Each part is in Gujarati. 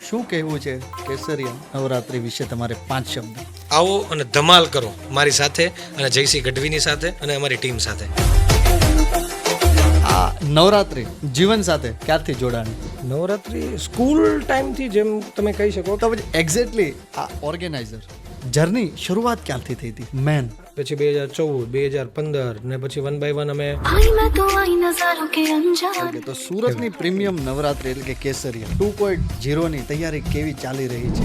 શું કહેવું છે કેસરિયા નવરાત્રી વિશે તમારે 5 શબ્દ? આવો અને ધમાલ કરો મારી સાથે અને જયસિંહ ગઢવીની સાથે અને અમારી ટીમ સાથે. આ નવરાત્રી જીવન સાથે ક્યારથી જોડાણી? નવરાત્રિ સ્કૂલ ટાઈમથી જેમ તમે કહી શકો. તો પછી એક્ઝેક્ટલી આ ઓર્ગેનાઇઝર જર્ની શરૂઆત ક્યારથી થઈ હતી મેન? પછી 2014, 2015 ને પછી 1 by 1 અમે ઓકે, તો સુરતની પ્રીમિયમ નવરાત્રી એટલે કે કેસરિયા 2.0 ની તૈયારી કેવી ચાલી રહી છે?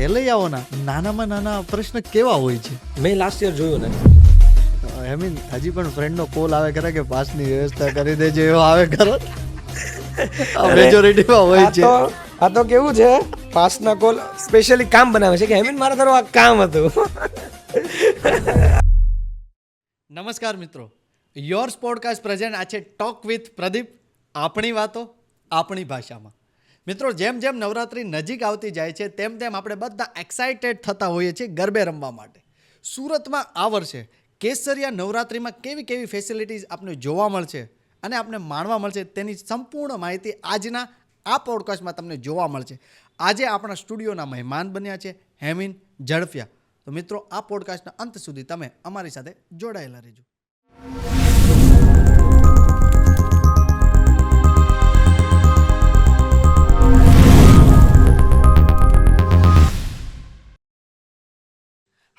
હેલૈયાઓના નાનામાં નાના પ્રશ્ન કેવા હોય છે? મેં લાસ્ટ યર જોયું ને. આઈ મીન હજી પણ ફ્રેન્ડનો કોલ આવે કરે કે પાસની વ્યવસ્થા કરી દેજો, એવો આવે કરો. મેજોરિટીમાં હોય છે. આ તો કેવું છે, પાસના કોલ સ્પેશિયલી કામ બનાવે છે કે હેમિન મારે તારું આ કામ હતું. નમસ્કાર મિત્રો, યોર્સ પોડકાસ્ટ પ્રેઝન્ટ. આ છે ટોક વિથ પ્રદીપ, આપણી વાતો આપણી ભાષામાં. મિત્રો, જેમ જેમ નવરાત્રી નજીક આવતી જાય છે તેમ તેમ આપણે બધા એક્સાઇટેડ થતા હોઈએ છીએ ગરબે રમવા માટે. સુરતમાં આ વર્ષે કેસરિયા નવરાત્રીમાં કેવી કેવી ફેસિલિટીઝ આપને જોવા મળશે અને આપને માણવા મળશે તેની સંપૂર્ણ માહિતી આજના આ પોડકાસ્ટમાં તમને જોવા મળશે. આજે આપણા સ્ટુડિયોના મહેમાન બન્યા છે હેમિન ઝડફિયા. તો મિત્રો, આ પોડકાસ્ટના અંત સુધી તમે અમારી સાથે જોડાયેલા રહેજો.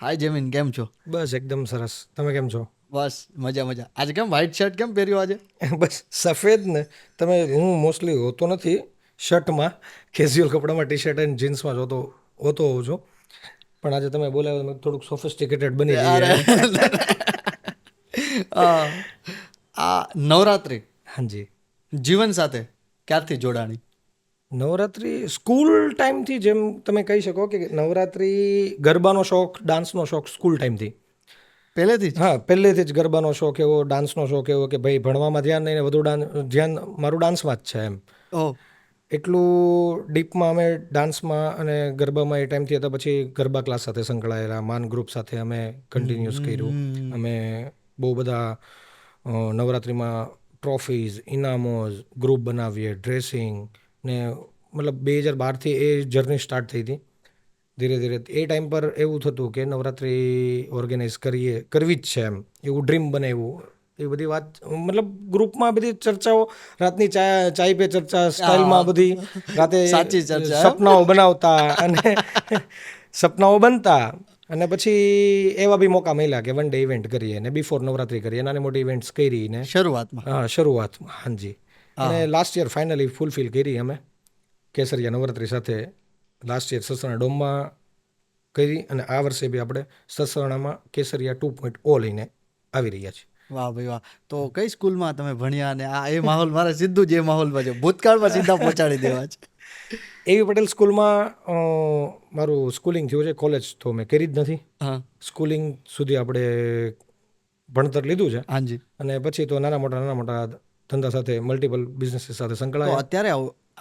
હાય જેમિન, કેમ છો? બસ એકદમ સરસ. તમે કેમ છો? બસ મજા મજા. આજે કેમ વ્હાઇટ શર્ટ કેમ પહેર્યું આજે? બસ સફેદ ને. હું મોસ્ટલી હોતો નથી શર્ટમાં, કેઝ્યુઅલ કપડામાં ટી શર્ટ અને જીન્સમાં હોતો હોઉં છું. પણ આજે તમે બોલાવ્યો, થોડુંક સોફિસ્ટિકેટેડ બની જઈએ. આ નવરાત્રી હાજી જીવન સાથે ક્યારથી જોડાણી? નવરાત્રિ સ્કૂલ ટાઈમથી જેમ તમે કહી શકો કે નવરાત્રિ ગરબાનો શોખ, ડાન્સનો શોખ સ્કૂલ ટાઈમથી. પહેલેથી જ? હા, પહેલેથી જ ગરબાનો શોખ એવો, ડાન્સનો શોખ એવો કે ભાઈ ભણવામાં ધ્યાન નહીં ને વધુ ધ્યાન મારું ડાન્સમાં જ છે એમ. ઓહ, એટલું ડીપમાં અમે ડાન્સમાં અને ગરબામાં એ ટાઈમથી હતા. પછી ગરબા ક્લાસ સાથે સંકળાયેલા, માન ગ્રુપ સાથે અમે કન્ટિન્યુઅસ કર્યું. અમે બહુ બધા નવરાત્રિમાં ટ્રોફીઝ, ઇનામોઝ, ગ્રુપ બનાવીએ, ડ્રેસિંગ ને મતલબ 2012થી એ જર્ની સ્ટાર્ટ થઈ હતી. ધીરે ધીરે એ ટાઈમ પર એવું થતું કે નવરાત્રિ ઓર્ગેનાઇઝ કરવી જ છે એમ, એવું ડ્રીમ બનાવ્યું. એ બધી વાત મતલબ ગ્રુપમાં બધી ચર્ચાઓ, રાતની ચાય પે ચર્ચા સ્ટાઇલમાં બધી રાતે સાચી ચર્ચા. સપનાઓ બનાવતા અને સપનાઓ બનતા. અને પછી એવા બી મોકા મળ્યા કે વન ડે ઇવેન્ટ કરીએ ને બિફોર નવરાત્રિ કરીએ, નાની મોટી ઇવેન્ટ્સ કરી ને શરૂઆતમાં? હા, શરૂઆતમાં. હાજી. અને લાસ્ટ યર ફાઇનલી ફૂલફિલ કરી અમે કેસરિયા નવરાત્રિ સાથે. લાસ્ટ યર સસરાણા ડોમમાં કરી અને આ વર્ષે બી આપણે સસરાણામાં કેસરિયા 2.0 લઈને આવી રહ્યા છીએ. વાહ ભાઈ વાહ. તો કઈ સ્કૂલમાં તમે ભણ્યા? અને આ એ માહોલ મારે સીધું જે માહોલમાં છે ભૂતકાળમાં સીધા પહોંચાડી દેવા છે. એવી પટેલ સ્કૂલમાં મારું સ્કૂલિંગ થયું છે. કોલેજ તો મેં કરી જ નથી. હા, સ્કૂલિંગ સુધી આપણે ભણતર લીધું છે. હાજી. અને પછી તો નાના મોટા ધંધા સાથે, મલ્ટિપલ બિઝનેસીસ સાથે તો સંકળાયા. અત્યારે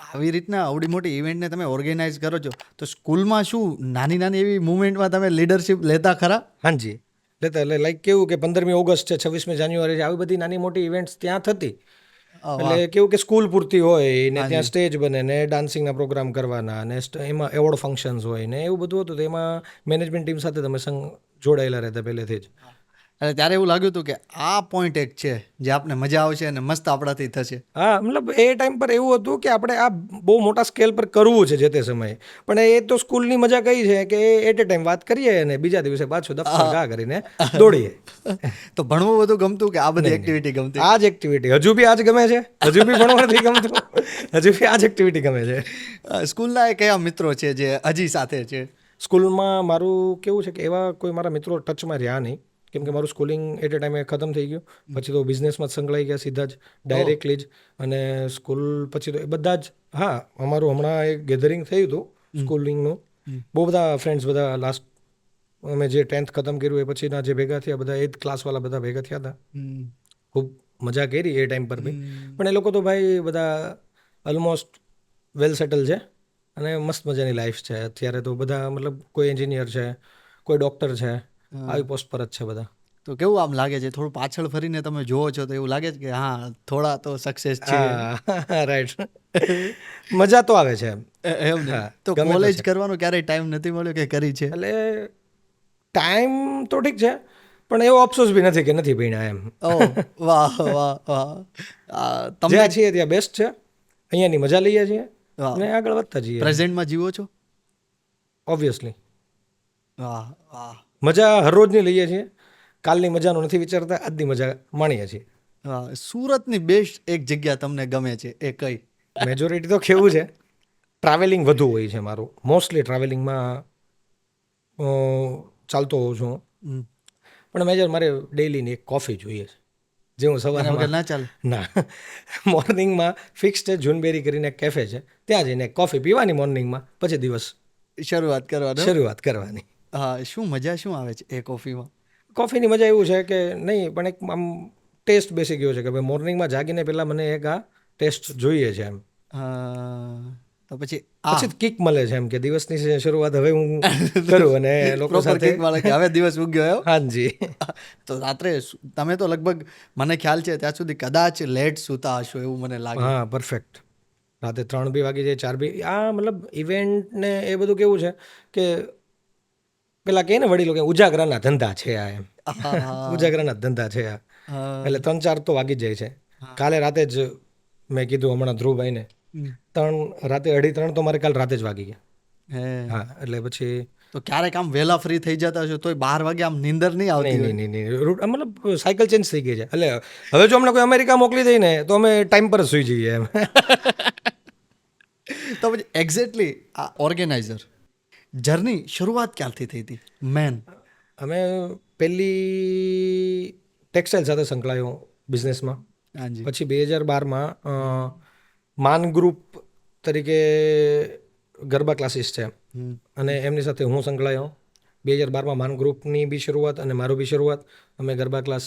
આવી રીતના આવડી મોટી ઇવેન્ટને તમે ઓર્ગેનાઇઝ કરો છો, તો સ્કૂલમાં શું નાની નાની એવી મુવમેન્ટમાં તમે લીડરશિપ લેતા ખરા? હાજી, લેતા. એટલે લાઈક કેવું કે 15મી ઓગસ્ટ છે, 26મી જાન્યુઆરી છે, આવી બધી નાની મોટી ઇવેન્ટ્સ ત્યાં થતી. એટલે કેવું કે સ્કૂલ પૂરતી હોય ને ત્યાં સ્ટેજ બને ને ડાન્સિંગના પ્રોગ્રામ કરવાના ને એમાં એવોર્ડ ફંક્શન્સ હોય ને એવું બધું હતું. તો એમાં મેનેજમેન્ટ ટીમ સાથે તમે જોડાયેલા રહેતા પહેલેથી જ. અને ત્યારે એવું લાગ્યું હતું કે આ પોઈન્ટ એક છે જે આપને મજા આવશે અને મસ્ત આપણાથી થશે. હા, મતલબ એ ટાઈમ પર એવું હતું કે આપણે આ બહુ મોટા સ્કેલ પર કરવું છે જે તે સમયે. પણ એ તો સ્કૂલની મજા કઈ છે કે એટ એ ટાઈમ વાત કરીએ અને બીજા દિવસે પાછું દફતર ઘા કરીને દોડીએ. તો ભણવું બધું ગમતું કે આ બધી એક્ટિવિટી ગમતી? આ જ એક્ટિવિટી હજુ બી આજ ગમે છે. હજુ બી ભણવા નથી ગમતું, હજુ બી આ જ એક્ટિવિટી ગમે છે. સ્કૂલના એ કયા મિત્રો છે જે હજી સાથે છે? સ્કૂલમાં મારું કેવું છે કે એવા કોઈ મારા મિત્રો ટચમાં રહ્યા નહીં, કેમ કે મારું સ્કૂલિંગ એટ એ ટાઈમે ખતમ થઈ ગયું. પછી તો બિઝનેસમાં જ સંકળાઈ ગયા સીધા જ ડાયરેક્ટલી જ. અને સ્કૂલ પછી તો એ બધા જ, હા, અમારું હમણાં એક ગેધરિંગ થયું હતું સ્કૂલિંગનું. બહુ બધા ફ્રેન્ડ્સ, બધા લાસ્ટ અમે જે 10th ખતમ કર્યું એ પછીના જે ભેગા થયા બધા 8th ક્લાસવાળા બધા ભેગા થયા હતા. ખૂબ મજા કરી એ ટાઈમ પર બી. પણ એ લોકો તો ભાઈ બધા ઓલમોસ્ટ વેલ સેટલ છે અને મસ્ત મજાની લાઈફ છે અત્યારે તો. બધા મતલબ કોઈ એન્જિનિયર છે, કોઈ ડૉક્ટર છે, આવી પોસ્ટ પર જ છે બધા. તો કેવું આમ લાગે છે, થોડું પાછળ ફરીને તમે જોવો છો તો એવું લાગે છે કે હા થોડા તો સક્સેસ છે? રાઈટ. મજા તો આવે છે એમ. એમ ને હા, તો ગમે તો કોલેજ છે. કરવાનો ક્યારેય ટાઈમ નથી મળ્યો કે કરી છે? એટલે ટાઈમ તો ઠીક છે, પણ એવો અફસોસ બી નથી કે નથી ભણ્યા એમ. ઓ વાહ વાહ વાહ. તમને જ્યાં છીએ ત્યાં બેસ્ટ છે, અહીંયાની મજા લઈએ છીએ વાહ. અને આગળ વધતા જઈએ. પ્રેઝન્ટમાં જીવો છો? ઓબ્વિયસલી વાહ વાહ મજા હરરોજની લઈએ છીએ. કાલની મજાનો નથી વિચારતા, આજની મજા માણીએ છીએ. વાહ. સુરતની બેસ્ટ એક જગ્યા તમને ગમે છે એ કઈ? મેજોરિટી તો કેવું છે, ટ્રાવેલિંગ વધુ હોય છે મારું. મોસ્ટલી ટ્રાવેલિંગમાં ચાલતો હોઉં છું. હમ. પણ મેજર મારે ડેઈલીની એક કોફી જોઈએ છે. જે હું એના વગર સવારમાં ના ચાલે. ના મોર્નિંગમાં ફિક્સ છે, જૂનબેરી કરીને એક કેફે છે, ત્યાં જઈને એક કોફી પીવાની મોર્નિંગમાં, પછી દિવસ શરૂઆત કરવાનો. શરૂઆત કરવાની. હા, શું મજા શું આવે છે એ કોફીમાં? કોફીની મજા એવું છે કે નહીં, પણ એક આમ ટેસ્ટ બેસી ગયો છે કે ભાઈ મોર્નિંગમાં જાગીને પહેલાં મને એક આ ટેસ્ટ જોઈએ છે એમ. તો પછી પછી કિક મળે છે એમ કે દિવસની શરૂઆત હવે હું કરું અને લોકો પ્રોપર સાથે. કિક મળે કે હવે દિવસ ઉગ્યો એવો. હાજી. તો રાત્રે તમે તો લગભગ મને ખ્યાલ છે ત્યાં સુધી કદાચ લેટ સૂતા હશો એવું મને લાગે. હા, પરફેક્ટ. રાતે 3 બી વાગી જાય, 4 બી. આ મતલબ ઇવેન્ટ ને એ બધું કેવું છે કે પેલા કહે ને વડીલો કે ઉજાગરાના ધંધા છે આ એમ. હા. ઉજાગરાના ધંધા છે આ. હા. એટલે 3-4 તો વાગી જ જાય છે. કાલે રાતે જ મેં કીધું હમણાં ધ્રુવભાઈને, હમ. 2:30 તો મારે કાલ રાતે જ વાગી ગયા. હે. હા, એટલે પછી તો ક્યારેક આમ વહેલા ફ્રી થઈ જતા હશો તોય 12 વાગે આમ નીંદર નહીં આવતી નહીં હોય? નહીં નહીં નહીં રૂટ મતલબ સાયકલ ચેન્જ થઈ ગઈ છે. એટલે હવે જો અમને કોઈ અમેરિકા મોકલી દઈને તો અમે ટાઈમ પર જ સૂઈ જઈએ એમ. તો પછી એક્ઝેક્ટલી આ ઓર્ગેનાઇઝર જર્ની શરૂઆત ક્યારથી થઈ હતી મેન? અમે પહેલી ટેક્સટાઇલ સાથે સંકળાયો બિઝનેસમાં. હાજી. પછી 2012માં માન ગ્રુપ તરીકે ગરબા ક્લાસીસ છે અને એમની સાથે હું સંકળાયો. 2012માં માન ગ્રુપની બી શરૂઆત અને મારું બી શરૂઆત. અમે ગરબા ક્લાસ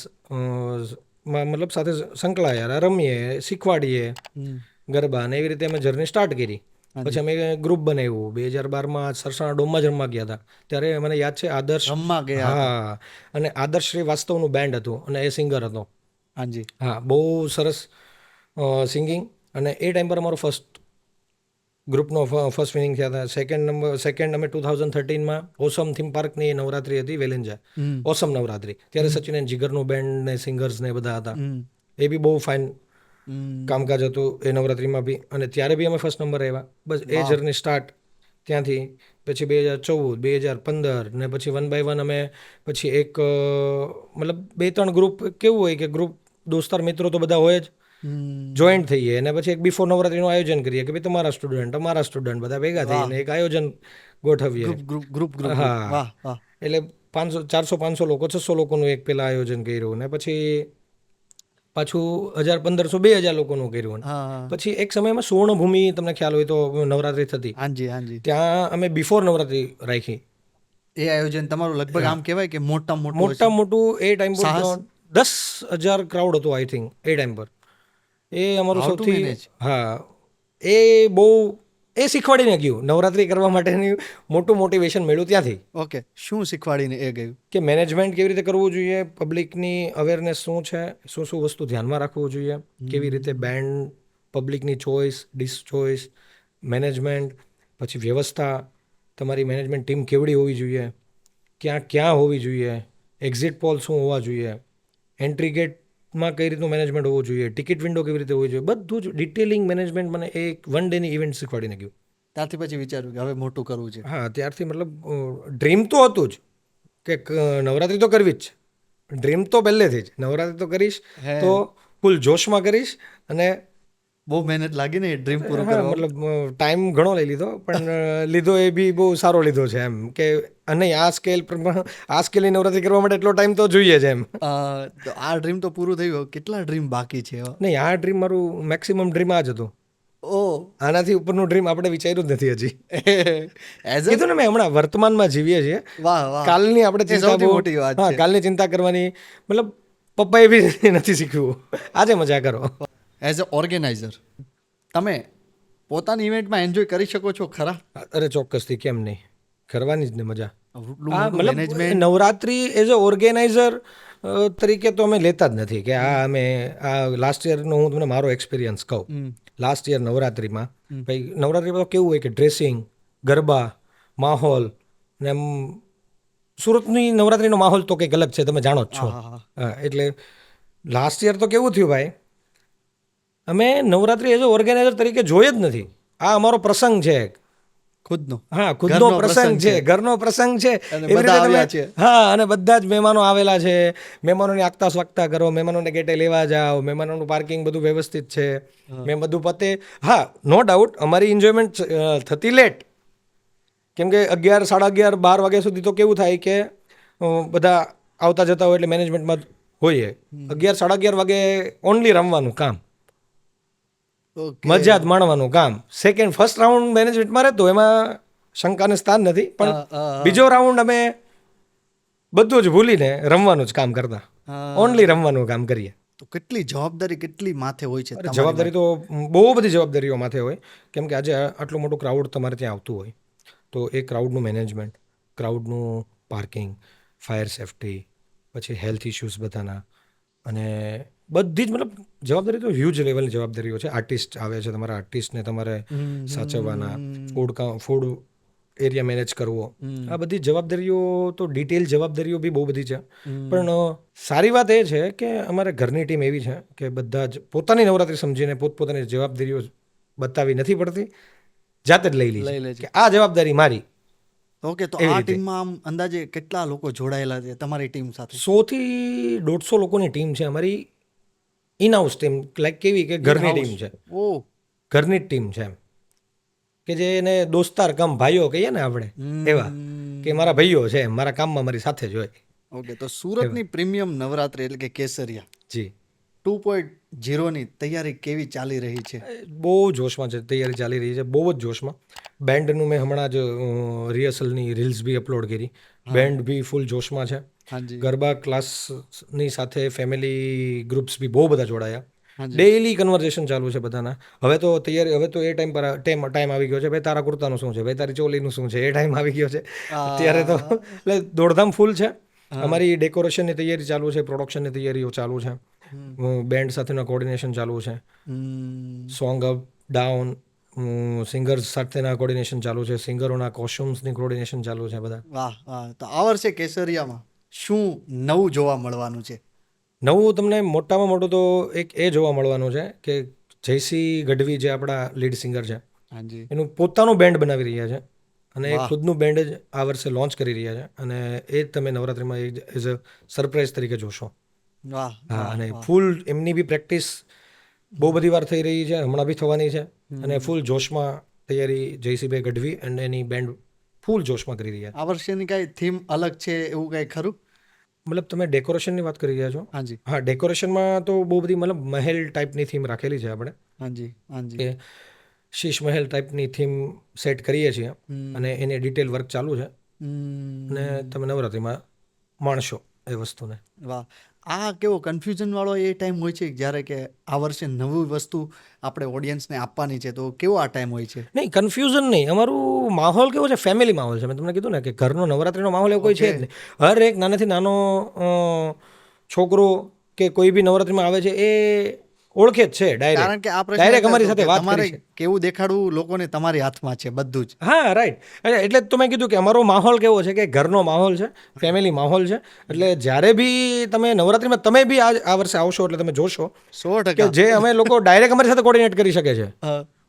મતલબ સાથે સંકળાયા, રમીએ, શીખવાડીએ ગરબા, અને એવી રીતે અમે જર્ની સ્ટાર્ટ કરી. પછી અમે ગ્રુપ બનાવ્યું. 2012માં સરસાણા ડોમમાં જ રમવા ગયા હતા. ત્યારે મને યાદ છે આદર્શ. રમવા ગયા હતા. હા, અને આદર્શ શ્રીવાસ્તવનું બેન્ડ હતું અને એ સિંગર હતો. હાજી. હા, બહુ સરસ સિંગિંગ. અને એ ટાઈમ પર અમારો ગ્રુપનો ફર્સ્ટ વિનિંગ થયા હતા. સેકન્ડ અમે 2013માં ઓસમ થીમ પાર્કની નવરાત્રી હતી વેલેન્જા, ઓસમ નવરાત્રી. ત્યારે સચિન એન્ડ જીગરનું બેન્ડ ને સિંગર્સ ને બધા હતા. એ બી બહુ ફાઇન કામકાજ હતું એ નવરાત્રીમાં બી, અને ત્યારે બી અમે ફર્સ્ટ નંબર આવ્યા. બસ એ જર્ની સ્ટાર્ટ ત્યાંથી. પછી 2014, 2015 ને પછી 1 by 1 અમે પછી એક મતલબ 2-3 ગ્રુપ. કેવું હોય કે ગ્રુપ દોસ્તાર મિત્રો તો બધા હોય જ, જોઈન્ટ થઈએ અને પછી એક બિફોર નવરાત્રીનું આયોજન કરીએ કે ભાઈ તમારા સ્ટુડન્ટ બધા ભેગા થઈને એક આયોજન ગોઠવીએ. ગ્રુપ. હા, વાહ વાહ. એટલે 400-500 લોકો, 600 લોકોનું એક પેલા આયોજન કર્યું ને પછી પાછું 1000-1500-2000 લોકોનું કર્યું. હા. પછી એક સમયમાં સુવર્ણભૂમિ, તમને ખ્યાલ હોય તો નવરાત્રી થતી, હાજી. ત્યાં અમે બિફોર નવરાત્રી રાખી. એ આયોજન તમારું લગભગ આમ કહેવાય કે મોટું મોટું એ ટાઈમ પર 10,000 ક્રાઉડ હતું આઈ થિંક એ ટાઈમ પર. એ અમારું How to સૌથી. manage? હા, એ બહુ શીખવાડીને ગયું. નવરાત્રી કરવા માટેની મોટું મોટિવેશન મળ્યું ત્યાંથી. ઓકે, શું શીખવાડીને એ ગયું? કે મેનેજમેન્ટ કેવી રીતે કરવું જોઈએ, પબ્લિકની અવેરનેસ શું છે, શું વસ્તુ ધ્યાનમાં રાખવું જોઈએ, કેવી રીતે બેન્ડ, પબ્લિકની ચોઇસ, ડિસચોઇસ, મેનેજમેન્ટ, પછી વ્યવસ્થા, તમારી મેનેજમેન્ટ ટીમ કેવડી હોવી જોઈએ, ક્યાં હોવી જોઈએ, એક્ઝિટ પોલ શું હોવા જોઈએ, એન્ટ્રી ગેટમાં કઈ રીતનું મેનેજમેન્ટ હોવું જોઈએ, ટિકિટ વિન્ડો કેવી રીતે હોવી જોઈએ, બધું જ ડિટેલિંગ મેનેજમેન્ટ મને એક 1 ડેની ઇવેન્ટ શીખવાડીને ગયું. ત્યારથી પછી વિચાર્યું કે હવે મોટું કરવું છે. હા, ત્યારથી મતલબ ડ્રીમ તો હતું જ કે નવરાત્રી તો કરવી જ છે. ડ્રીમ તો પહેલેથી જ નવરાત્રી તો કરીશ, તો ફૂલ જોશમાં કરીશ. અને બહુ મહેનત લાગી ને એ ડ્રીમ પૂરું હા, કરવા. મતલબ ટાઈમ ઘણો લઈ લીધો, પણ લીધો એ બી બહુ સારો લીધો છે એમ કે નહીં આ સ્કેલની નવરાત્રી કરવા માટે એટલો ટાઈમ તો જોઈએ જ એમ. તો આ ડ્રીમ તો પૂરું થયું, કેટલા ડ્રીમ બાકી છે? નહીં, આ ડ્રીમ મારું મેક્સિમમ ડ્રીમ આ જ હતું. ઓ, આનાથી ઉપરનું ડ્રીમ આપણે વિચાર્યું જ નથી હજી. એઝ કીધું ને મેં, હમણાં વર્તમાનમાં જીવીએ છીએ. વાહ. કાલની આપણે ચિંતા સૌથી મોટી વાત છે. કાલની ચિંતા કરવાની મતલબ પપ્પાએ બી નથી શીખવું. આજે મજા કરો. એઝ અ ઓર્ગેનાઇઝર તમે પોતાની ઇવેન્ટમાં એન્જોય કરી શકો છો ખરા? અરે ચોક્કસથી, કેમ નહીં, કરવાની જ ને મજા. મતલબ મતલબ નવરાત્રી એઝ અ ઓર્ગેનાઇઝર તરીકે તો અમે લેતા જ નથી કે આ લાસ્ટ યરનો હું તમને મારો એક્સપિરિયન્સ કહું લાસ્ટ યર નવરાત્રિમાં ભાઈ નવરાત્રિમાં તો કેવું હોય કે ડ્રેસિંગ, ગરબા, માહોલ ને એમ સુરતની નવરાત્રિનો માહોલ તો કંઈક અલગ છે, તમે જાણો જ છો. હા, એટલે લાસ્ટ યર તો કેવું થયું ભાઈ, અમે નવરાત્રિ એઝ ઓર્ગેનાઇઝર તરીકે જોઈએ જ નથી. આ અમારો પ્રસંગ છે, ખુદનો હા ખુદનો પ્રસંગ છે, ઘરનો પ્રસંગ છે. એવી રીતે આવ્યા છે. હા, અને બધા જ મહેમાનો આવેલા છે. મહેમાનોની આગતા સ્વાગતા કરો, મહેમાનોને ગેટે લેવા જાઓ, મહેમાનોનું પાર્કિંગ બધું વ્યવસ્થિત છે, મેં બધું પતે. હા, નો ડાઉટ અમારી એન્જોયમેન્ટ થતી લેટ, કેમ કે 11, 11:30, 12 વાગ્યા સુધી તો કેવું થાય કે બધા આવતા જતા હોય એટલે મેનેજમેન્ટમાં હોઈએ. 11, 11:30 વાગે ઓનલી રમવાનું કામ, મજા જ માણવાનું કામ. ફર્સ્ટ રાઉન્ડ મેનેજમેન્ટમાં રહેતો, એમાં શંકાને સ્થાન નથી, પણ બીજો રાઉન્ડ અમે બધું જ ભૂલીને રમવાનું જ કામ કરતા, ઓનલી રમવાનું કામ કરીએ. તો કેટલી જવાબદારી કેટલી માથે હોય છે? અરે જવાબદારી તો બહુ બધી જવાબદારીઓ માથે હોય, કેમ કે આજે આટલું મોટું ક્રાઉડ તમારે ત્યાં આવતું હોય, તો એ ક્રાઉડનું મેનેજમેન્ટ, ક્રાઉડનું પાર્કિંગ, ફાયર સેફ્ટી, પછી હેલ્થ ઇશ્યુઝ બધાના, અને બધી જ મતલબ જવાબદારી તો હ્યુજ લેવલની જવાબદારીઓ છે. આર્ટિસ્ટ આવે છે, તમારા આર્ટિસ્ટને તમારે સાચવવાના, ફૂડ એરિયા મેનેજ કરવો, આ બધી જવાબદારીઓ તો ડિટેલ જવાબદારીઓ બી બહુ બધી છે. પણ સારી વાત એ છે કે અમારે ઘરની ટીમ એવી છે કે બધા જ પોતાની નવરાત્રિ સમજીને પોતપોતાની જવાબદારીઓ બતાવી નથી પડતી, જાતે જ લઈ લે છે કે આ જવાબદારી મારી. ઓકે, તો આ ટીમમાં આમ અંદાજે કેટલા લોકો જોડાયેલા છે તમારી ટીમ સાથે? 100 થી 150 લોકોની ટીમ છે અમારી, ઇન હાઉસ ટીમ, લાઈક કેવી કે ઘરની ટીમ છે, ઘરની જ ટીમ છે એમ, કે જે એને દોસ્તાર કમ ભાઈઓ કહીએ ને આપણે, એવા કે મારા ભાઈઓ છે, મારા કામમાં મારી સાથે જ હોય. ઓકે, તો સુરતની પ્રીમિયમ નવરાત્રી એટલે કે કેસરિયા જી 2.0 ની તૈયારી કેવી ચાલી રહી છે? બહુ જોશમાં છે, તૈયારી ચાલી રહી છે, બહુ જ જોશમાં. બેન્ડનું મેં હમણાં જ રિહર્સલની રીલ્સ બી અપલોડ કરી, બેન્ડ બી ફૂલ જોશમાં છે. ગરબા ક્લાસની સાથે ફેમિલી ગ્રુપ્સ બી બહુ બધા જોડાયા, ડેઈલી કન્વર્ઝેશન ચાલુ છે બધાના. હવે તો તૈયારી, હવે તો એ ટાઈમ આવી ગયો છે, ભાઈ તારા કુર્તાનું શું છે, ભાઈ તારી ચોલીનું શું છે, એ ટાઈમ આવી ગયો છે અત્યારે તો. એટલે દોડધામ ફૂલ છે. અમારી ડેકોરેશનની તૈયારી ચાલુ છે, પ્રોડક્શનની તૈયારીઓ ચાલુ છે, બેન્ડ સાથેના કોર્ડિનેશન ચાલુ છે, સોંગ અપ ડાઉન, સિંગર્સ સાથેના કોર્ડિનેશન ચાલુ છે, સિંગરોના કોસ્ચ્યુમ્સની કોર્ડિનેશન ચાલુ છે બધા. વાહ વાહ. તો આ વર્ષે કેસરિયામાં શું નવું જોવા મળવાનું છે? નવું તમને મોટામાં મોટું તો એક એ જોવા મળવાનું છે કે જયસી ગઢવી જે આપણા લીડ સિંગર છે, એનું પોતાનું બેન્ડ બનાવી રહ્યા છે, અને એ ખુદનું બેન્ડ જ આ વર્ષે લોન્ચ કરી રહ્યા છે, અને એ જ તમે નવરાત્રિમાં એઝ અ સરપ્રાઈઝ તરીકે જોશો. વાહ. હા, અને ફૂલ એમની બી પ્રેક્ટિસ બહુ બધી વાર થઈ રહી છે, હમણાં બી થવાની છે, અને ફૂલ જોશમાં તૈયારી જયસીભાઈ ગઢવી અને એની બેન્ડ ફૂલ જોશમાં કરી રહ્યા છે. આ વર્ષેની કાંઈ થીમ અલગ છે એવું કાંઈ ખરું? મતલબ તમે ડેકોરેશનની વાત કરી રહ્યા છો? હાજી. હા, ડેકોરેશનમાં તો બહુ બધી મતલબ મહેલ ટાઈપની થીમ રાખેલી છે આપણે. હાજી હાજી. કે શીશ મહેલ ટાઈપની થીમ સેટ કરીએ છીએ, અને એની ડિટેલ વર્ક ચાલુ છે, અને તમે નવરાત્રિમાં માણશો એ વસ્તુને. વાહ. આ કેવો કન્ફ્યુઝન વાળો એ ટાઈમ હોય છે જ્યારે કે આ વર્ષે નવી વસ્તુ આપણે ઓડિયન્સને આપવાની છે, તો કેવો આ ટાઈમ હોય છે? નહીં, કન્ફ્યુઝન નહીં. અમારું માહોલ કેવો છે, ફેમિલી માહોલ છે. મેં તમને કીધું ને કે ઘરનો નવરાત્રિનો માહોલ એવો કોઈ છે જ નહીં. હર એક નાનાથી નાનો છોકરો કે કોઈ બી નવરાત્રિમાં આવે છે એ ઓળખે જ છે ડાયરેક્ટ, કારણ કે આ ડાયરેક્ટ અમારી સાથે વાત તમારે કરી છે. કેવું દેખાડવું લોકોને તમારી હાથમાં છે બધું જ. હા, રાઈટ. એટલે જ તો મેં કીધું કે અમારો માહોલ કેવો છે કે ઘરનો માહોલ છે, ફેમિલી માહોલ છે. એટલે જ્યારે બી તમે નવરાત્રિમાં તમે બી આ વર્ષે આવશો એટલે તમે જોશો 100% કે જે અમે લોકો ડાયરેક્ટ અમારી સાથે કોર્ડિનેટ કરી શકે છે.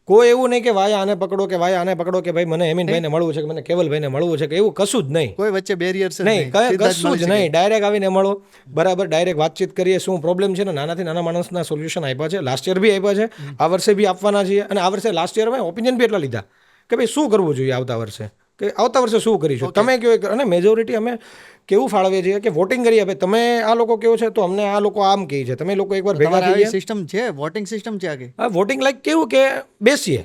કોઈ એવું નહીં કે ભાઈ આને પકડો, કે ભાઈ આને પકડો, કે ભાઈ મને હેમીનભાઈને મળવું છે, કે મને કેવલભાઈને મળવું છે, કે એવું કશું જ નહીં. કોઈ વચ્ચે બેરિયર નહીં, કશું જ નહીં. ડાયરેક્ટ આવીને મળો, બરાબર ડાયરેક્ટ વાતચીત કરીએ, શું પ્રોબ્લેમ છે ને નાનાથી નાના માણસના સોલ્યુશન આપ્યા છે. લાસ્ટ યર બી આપ્યા છે, આ વર્ષે બી આપવાના છીએ, અને આ વર્ષે લાસ્ટ યર મેં ઓપિનિયન બી એટલા લીધા કે ભાઈ શું કરવું જોઈએ આવતા વર્ષે, કે આવતા વર્ષે શું કરીશું તમે કયો. અને મેજોરિટી અમે કેવું ફાળવીએ છીએ કે વોટિંગ કરીએ, ભાઈ તમે આ લોકો કેવો છે તો અમને આ લોકો આમ કહે છે, તમે લોકો એકવાર ભેગા થઈ ગયા. સિસ્ટમ છે, વોટિંગ સિસ્ટમ છે આગે. હા, વોટિંગ લાઈક કેવું કે બેસીએ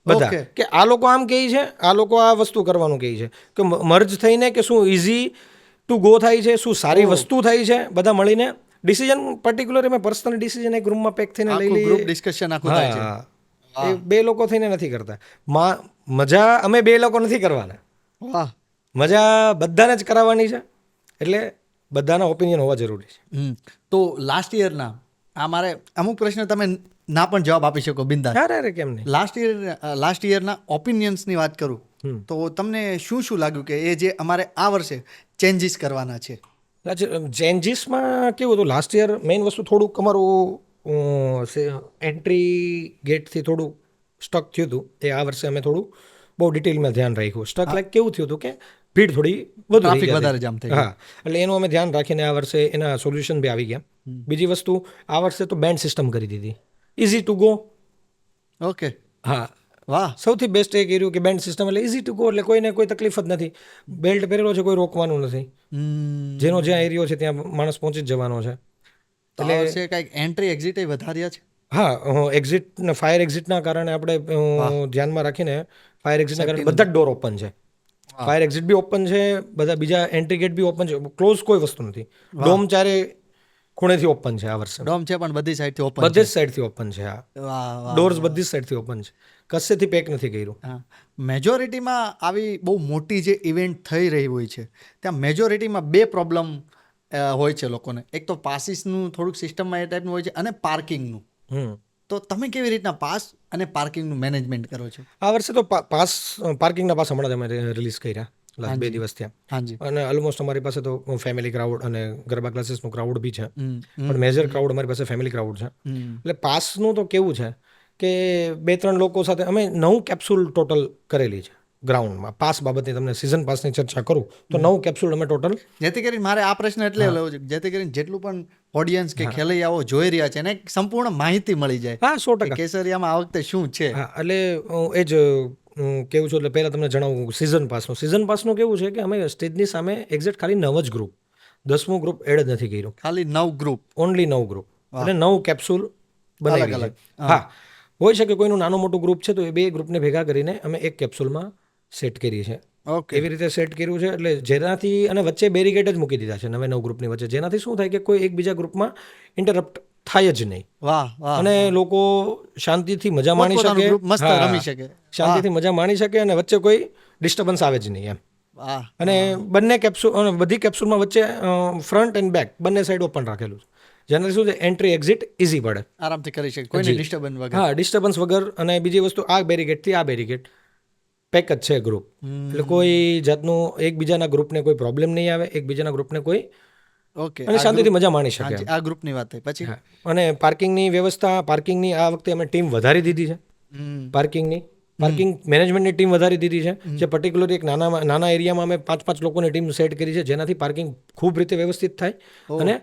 બધા, કે આ લોકો આમ કહે છે, આ લોકો આ વસ્તુ કરવાનું કહે છે, કે મર્જ થઈને કે શું ઇઝી ટુ ગો થાય છે, શું સારી વસ્તુ થાય છે, બધા મળીને ડિસિઝન. પર્ટિક્યુલર મેં પર્સનલ ડિસિઝન એક રૂમમાં પેક થઈને લઈ લઈએ, ગ્રુપ ડિસ્કશન આખું થાય છે. એ બે લોકો થઈને નથી કરતા. મજા અમે બે લોકો નથી કરવાના, વાહ, મજા બધાને જ કરાવવાની છે, એટલે બધાના ઓપિનિયન હોવા જરૂરી છે. તો લાસ્ટ યરના આ મારે અમુક પ્રશ્ન તમે ના પણ જવાબ આપી શકો બિંદાસ. અરે કેમ નહીં. લાસ્ટ યરના ઓપિનિયન્સની વાત કરું તો તમને શું લાગ્યું કે એ જે અમારે આ વર્ષે ચેન્જીસ કરવાના છે? ચેન્જીસમાં કેવું હતું, લાસ્ટ યર મેઇન વસ્તુ થોડુંક અમારું એન્ટ્રી ગેટથી થોડું સ્ટક થયું હતું. એ આ વર્ષે અમે થોડું બહુ ડિટેલમાં ધ્યાન રાખ્યું. સ્ટક લાઈક કેવું થયું હતું કે ભીડ થોડી વધુ થઈ ટ્રાફિક ગઈ વધારે હતી. જામ થઈ ગયું. હા, એટલે એનું અમે ધ્યાન રાખીને આ વર્ષે એના સોલ્યુશન બી આવી ગયા. બીજી વસ્તુ, આ વર્ષે તો બેન્ડ સિસ્ટમ કરી દીધી, ઇઝી ટુ ગો. ઓકે, હા, વાહ. સૌથી બેસ્ટ એ કર્યું કે બેન્ડ સિસ્ટમ એટલે ઇઝી ટુ ગો, એટલે કોઈને કોઈ તકલીફ જ નથી. બેલ્ટ પહેરેલો છે, કોઈ રોકવાનું નથી. જેનો જ્યાં એરિયો છે ત્યાં માણસ પહોંચી જ જવાનો છે. તો આ વર્ષે કંઈક એન્ટ્રી એક્ઝિટ વધાર્યા છે? હા, ફાયર એક્ઝિટના કારણે આપણે ધ્યાનમાં રાખીને ફાયર એક્ઝિટના કારણે બધા જ ડોર ઓપન છે. ફાયર એક્ઝિટ બી ઓપન છે, બધા બીજા એન્ટ્રી ગેટ બી ઓપન છે. ક્લોઝ કોઈ વસ્તુ નથી. ડોમ ચારે ખૂણેથી ઓપન છે આ વર્ષે. ડોમ છે પણ બધી સાઈડથી ઓપન. બધી જ સાઈડથી ઓપન છે. હા, વાહ. ડોર્સ બધી જ સાઈડથી ઓપન છે. કશેથી પેક નથી કર્યું. મેજોરિટીમાં આવી બહુ મોટી જે ઇવેન્ટ થઈ રહી હોય છે ત્યાં મેજોરિટીમાં બે પ્રોબ્લેમ હોય છે લોકોને. એક તો પાસીસનું થોડુંક સિસ્ટમમાં એ ટાઈપનું હોય છે અને પાર્કિંગનું. તો તમે કેવી રીતના પાસ અને પાર્કિંગનું મેનેજમેન્ટ કરો છો? આ વર્ષે તો પાર્કિંગના પાસ હમણાં જ અમે રિલીઝ કર્યા, લાસ્ટ 2 દિવસ થયા. હાજી. અને ઓલમોસ્ટ અમારી પાસે તો ફેમિલી ક્રાઉડ અને ગરબા ક્લાસીસનું ક્રાઉડ બી છે, પણ મેજર ક્રાઉડ અમારી પાસે ફેમિલી ક્રાઉડ છે. એટલે પાસનું તો કેવું છે કે 2-3 લોકો સાથે અમે 9 કેપ્સ્યુલ ટોટલ કરેલી છે ગ્રાઉન્ડમાં. પાસ બાબતની તમને સિઝન પાસની ચર્ચા કરું તો 9 કેપ્સ્યુલ અમે ટોટલ. જેથી કરીને મારે આ પ્રશ્ન એટલે લેવો છે જેથી કરીને જેટલું પણ ઓડિયન્સ કે ખેલૈયાઓ જોઈ રહ્યા છે એને એક સંપૂર્ણ માહિતી મળી જાય. હા, 100%. કેસરિયામાં આ વખતે શું છે? હા, એટલે એ જ કેવું છું. એટલે પહેલાં તમને જણાવું સિઝન પાસનું કેવું છે કે અમે સ્ટેજની સામે એક્ઝેક્ટ ખાલી 9 જ ગ્રુપ, 10મું ગ્રુપ એડ જ નથી કર્યું. ખાલી 9 ગ્રુપ, ઓનલી 9 ગ્રુપ અને 9 કેપ્સ્યુલ બનાવી છે. હા, હોઈ શકે કોઈનું નાનું મોટું ગ્રુપ છે તો એ 2 ગ્રુપને ભેગા કરીને અમે એક કેપ્સ્યુલમાં સેટ કરી છે. ઓકે, એવી રીતે સેટ કર્યું છે. એટલે જેનાથી, અને વચ્ચે બેરિકેડ જ મૂકી દીધા છે 9 ગ્રુપની વચ્ચે, જેનાથી શું થાય કે કોઈ એકબીજા ગ્રુપમાં ઇન્ટરપ્ટ થાય જ નહીં. વાહ વાહ. અને લોકો શાંતિથી મજા માણી પોતપોતાનું શકે, group મસ્ત રમી શકે. શાંતિથી મજા માણી શકે અને વચ્ચે કોઈ ડિસ્ટર્બન્સ આવે જ નહીં એમ. વાહ. અને બંને કેપ્સ્યુલ અને બધી કેપ્સ્યુલમાં વચ્ચે ફ્રન્ટ એન્ડ બેક બંને સાઈડ ઓપન રાખેલું છે, જેનાથી શું છે એન્ટ્રી એક્ઝિટ ઇઝી પડે, આરામથી કરી શકે કોઈને ડિસ્ટર્બન્સ વગર. હા, ડિસ્ટર્બન્સ વગર. અને બીજી વસ્તુ, આ બેરિકેડથી આ બેરિકેડ પેક જ છે ગ્રુપ, એટલે કોઈ જાતનું એકબીજાના ગ્રુપને કોઈ પ્રોબ્લેમ નહીં આવે, એકબીજાના ગ્રુપને કોઈ, ઓકે, અને શાંતિથી મજા માણી શકે. આ ગ્રુપની વાત થઈ પછી. અને પાર્કિંગની વ્યવસ્થા, પાર્કિંગની આ વખતે અમે ટીમ વધારી દીધી છે. પાર્કિંગ મેનેજમેન્ટની ટીમ વધારી દીધી છે, જે પર્ટિક્યુલર એક નાના એરિયામાં અમે 5-5 લોકોની ટીમ સેટ કરી છે, જેનાથી પાર્કિંગ ખૂબ રીતે વ્યવસ્થિત થાય અને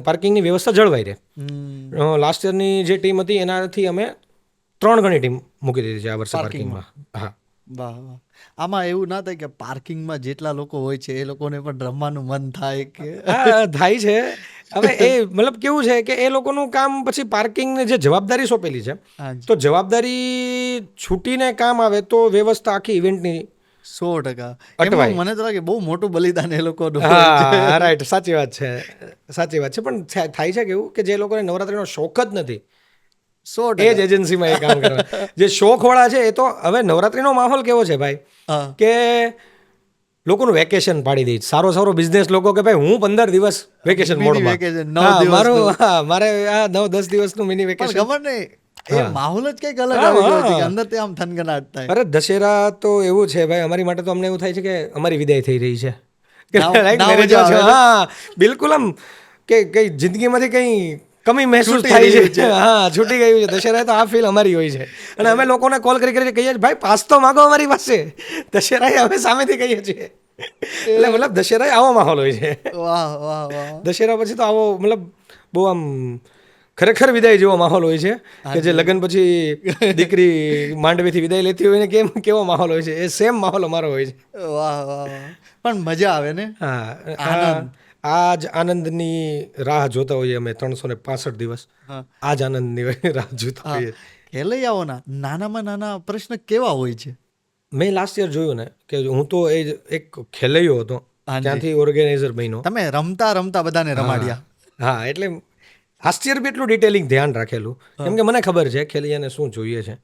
પાર્કિંગની વ્યવસ્થા જળવાઈ રહે. લાસ્ટ યરની જે ટીમ હતી એનાથી અમે 3 ગણી ટીમ મૂકી દીધી છે આ વર્ષે પાર્કિંગમાં. હા, વાહ વાહ. આમાં એવું ના થાય કે પાર્કિંગમાં જેટલા લોકો હોય છે એ લોકોને પણ રમવાનું મન થાય કે? હા, થાય છે. હવે એ મતલબ કેવું છે કે એ લોકોનું કામ પછી પાર્કિંગને જે જવાબદારી સોંપેલી છે, તો જવાબદારી છૂટીને કામ આવે તો વ્યવસ્થા આખી ઇવેન્ટની 100%. અટવાય. એમાં મને તો લાગે બહુ મોટું બલિદાન એ લોકોનું. હા, રાઈટ, સાચી વાત છે. પણ થાય છે કેવું કે જે લોકોને નવરાત્રીનો શોખ જ નથી, 100%. એ જ એજન્સીમાં એ કામ કરવા. જે શોખવાળા છે એ તો, હવે નવરાત્રીનો માહોલ કેવો છે ભાઈ કે લોકોનું વેકેશન પાડી દે. સારો બિઝનેસ લોકો કે ભાઈ હું 15 દિવસ વેકેશન મોડમાં. વેકેશન 9 દિવસ. મારે આ 9-10 દિવસનું મિની વેકેશન. ખબર નહીં, એ માહોલ જ કંઈક અલગ આવી ગયો છે કે અંદરથી આમ થનગનાટ થાય. અરે દશેરા તો એવું છે ભાઈ, અમારી માટે તો અમને એવું થાય છે કે અમારી વિદાય થઈ રહી છે. હા, બિલકુલ. આમ કે કઈ જિંદગીમાંથી કઈ કમી મહેસૂસ થાય છે. હા, છૂટી ગયું છે. દશેરા તો આ ફીલ અમારી હોય છે. અને અમે લોકોને કોલ કરી કહીએ છીએ ભાઈ પાસ તો માગો અમારી પાસે. દશેરાએ અમે સામેથી કહીએ છીએ. એટલે મતલબ દશેરાએ આવો માહોલ હોય છે. વાહ વાહ વાહ. દશેરા પછી તો આવો મતલબ બહુ આમ ખરેખર વિદાય જેવો માહોલ હોય છે કે જે લગ્ન પછી દીકરી માંડવીથી વિદાય લેતી હોય ને કેવો માહોલ હોય છે, એ સેમ માહોલ અમારો હોય છે. વાહ વાહ વાહ. પણ મજા આવે ને. હા, આ જ આનંદની રાહ જોતા હોઈએ અમે 365 દિવસ. આ જ આનંદની રાહ જોતા હોઈએ. ખેલૈયાઓના નાનામાં નાના પ્રશ્ન કેવા હોય છે? મેં લાસ્ટ યર જોયું ને કે હું તો એક ખેલૈયો હતો, ત્યાંથી ઓર્ગેનાઇઝર બન્યો. તમે રમતા બધાને રમાડ્યા. હા, એટલે લાસ્ટ યર બી એટલું ડિટેલિંગ ધ્યાન રાખેલું, કેમ કે મને ખબર છે ખેલૈયાને શું જોઈએ છે.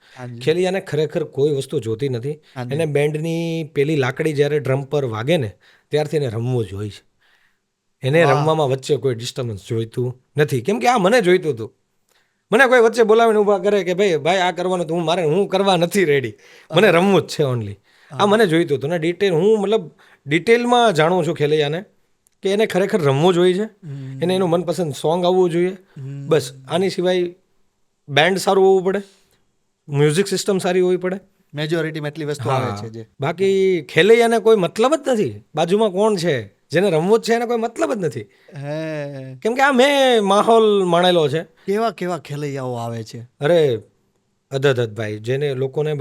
ખેલૈયાને ખરેખર કોઈ વસ્તુ જોતી નથી. એને બેન્ડની પેલી લાકડી જ્યારે ડ્રમ પર વાગે ને ત્યારથી એને રમવું જ હોય છે. એને રમવામાં વચ્ચે કોઈ ડિસ્ટર્બન્સ જોઈતું નથી, કેમ કે આ મને જોઈતું હતું. મને કોઈ વચ્ચે બોલાવીને ઊભા કરે કે ભાઈ આ કરવાનું તો હું કરવા નથી રેડી, મને રમવું જ છે ઓનલી. આ મને જોઈતું હતું ને ડિટેલમાં જાણું છું ખેલૈયાને કે એને ખરેખર રમવું જોઈએ છે, એને એનું મનપસંદ સોંગ આવવું જોઈએ, બસ. આની સિવાય બેન્ડ સારું હોવું પડે, મ્યુઝિક સિસ્ટમ સારી હોવી પડે. મેજોરિટીમાં એટલી વસ્તુ આવે છે જે બાકી ખેલૈયાને કોઈ મતલબ જ નથી બાજુમાં કોણ છે, જેને રમવું જ છે એને કોઈ મતલબ જ નથી. હે કેમ કે આ મેં માહોલ માણેલો છે. કેવા કેવા ખેલૈયાઓ આવે છે. અરે અદદ ભાઈ, જેને લોકોને